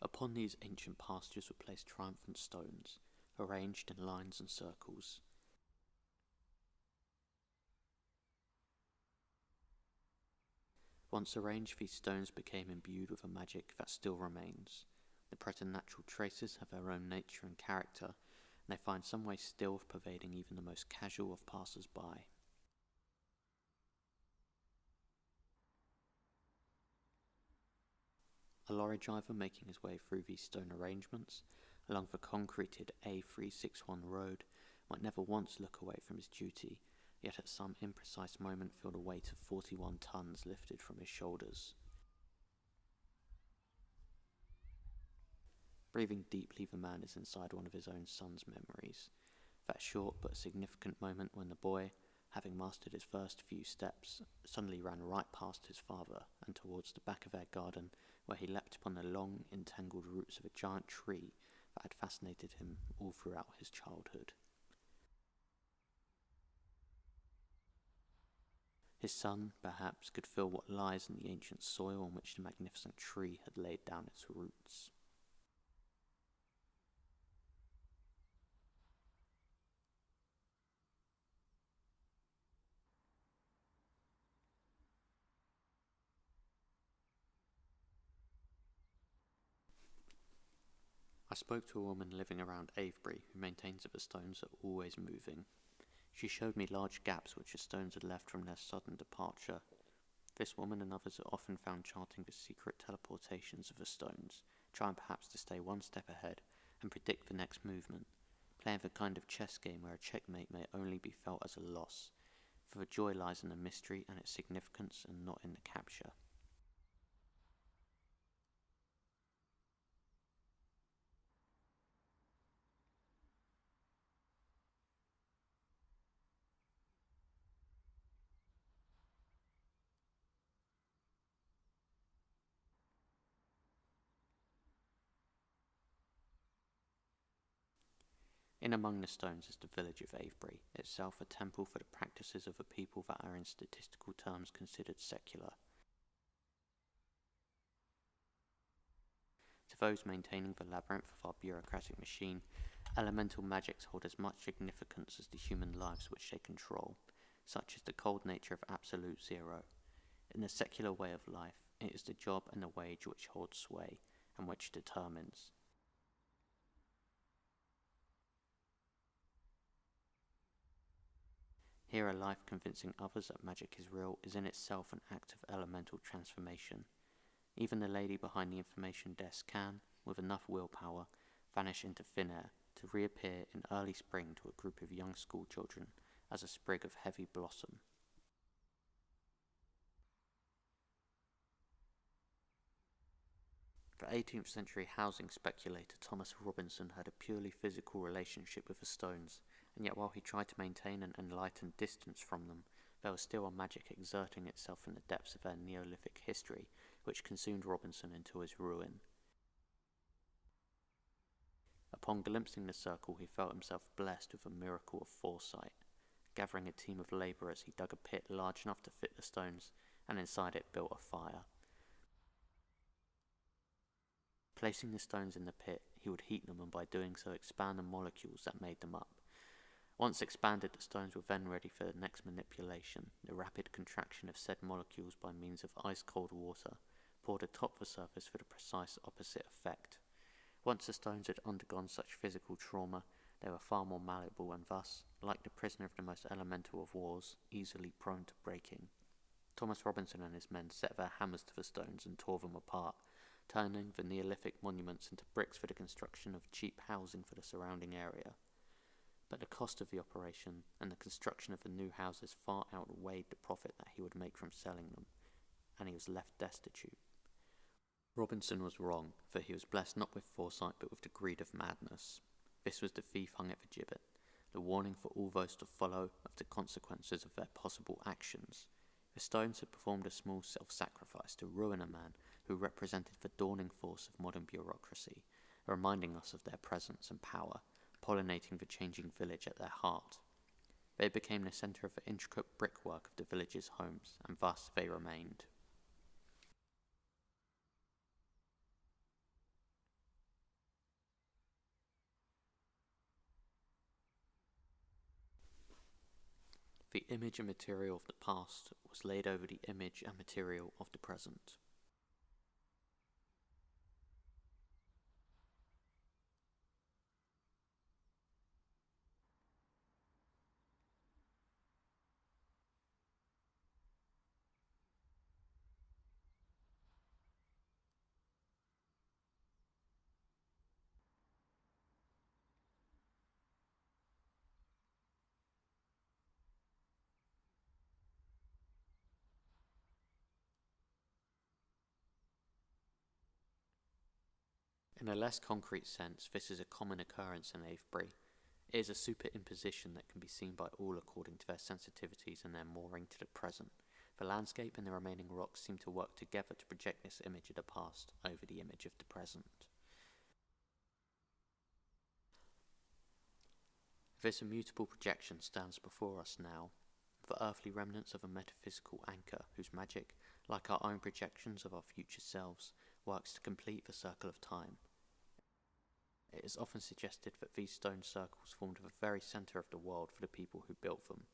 Upon these ancient pastures were placed triumphant stones, arranged in lines and circles. Once arranged, these stones became imbued with a magic that still remains. The preternatural traces have their own nature and character, and they find some way still of pervading even the most casual of passers-by. A lorry driver making his way through these stone arrangements along the concreted A361 road might never once look away from his duty, yet at some imprecise moment feel the weight of 41 tons lifted from his shoulders. Breathing deeply, the man is inside one of his own son's memories, that short but significant moment when the boy, having mastered his first few steps, suddenly ran right past his father and towards the back of their garden, where he leapt upon the long, entangled roots of a giant tree that had fascinated him all throughout his childhood. His son, perhaps, could feel what lies in the ancient soil on which the magnificent tree had laid down its roots. I spoke to a woman living around Avebury who maintains that the stones are always moving. She showed me large gaps which the stones had left from their sudden departure. This woman and others are often found chanting the secret teleportations of the stones, trying perhaps to stay one step ahead and predict the next movement, playing the kind of chess game where a checkmate may only be felt as a loss, for the joy lies in the mystery and its significance and not in the capture. In among the stones is the village of Avebury, itself a temple for the practices of a people that are in statistical terms considered secular. To those maintaining the labyrinth of our bureaucratic machine, elemental magics hold as much significance as the human lives which they control, such is the cold nature of absolute zero. In the secular way of life, it is the job and the wage which hold sway, and which determines. Here a life convincing others that magic is real is in itself an act of elemental transformation. Even the lady behind the information desk can, with enough willpower, vanish into thin air to reappear in early spring to a group of young school children as a sprig of heavy blossom. The 18th century housing speculator Thomas Robinson had a purely physical relationship with the stones, and yet while he tried to maintain an enlightened distance from them, there was still a magic exerting itself in the depths of their Neolithic history, which consumed Robinson until his ruin. Upon glimpsing the circle, he felt himself blessed with a miracle of foresight. Gathering a team of labourers, he dug a pit large enough to fit the stones, and inside it built a fire. Placing the stones in the pit, he would heat them and by doing so expand the molecules that made them up. Once expanded, the stones were then ready for the next manipulation, the rapid contraction of said molecules by means of ice-cold water, poured atop the surface for the precise opposite effect. Once the stones had undergone such physical trauma, they were far more malleable and thus, like the prisoner of the most elemental of wars, easily prone to breaking. Thomas Robinson and his men set their hammers to the stones and tore them apart, turning the Neolithic monuments into bricks for the construction of cheap housing for the surrounding area. But the cost of the operation and the construction of the new houses far outweighed the profit that he would make from selling them, and he was left destitute. Robinson was wrong, for he was blessed not with foresight but with the greed of madness. This was the thief hung at the gibbet, the warning for all those to follow of the consequences of their possible actions. The stones had performed a small self-sacrifice to ruin a man who represented the dawning force of modern bureaucracy, reminding us of their presence and power, pollinating the changing village at their heart. They became the centre of the intricate brickwork of the village's homes, and thus they remained. The image and material of the past was laid over the image and material of the present. In a less concrete sense, this is a common occurrence in Avebury. It is a superimposition that can be seen by all according to their sensitivities and their mooring to the present. The landscape and the remaining rocks seem to work together to project this image of the past over the image of the present. This immutable projection stands before us now, the earthly remnants of a metaphysical anchor whose magic, like our own projections of our future selves, works to complete the circle of time. It is often suggested that these stone circles formed the very centre of the world for the people who built them,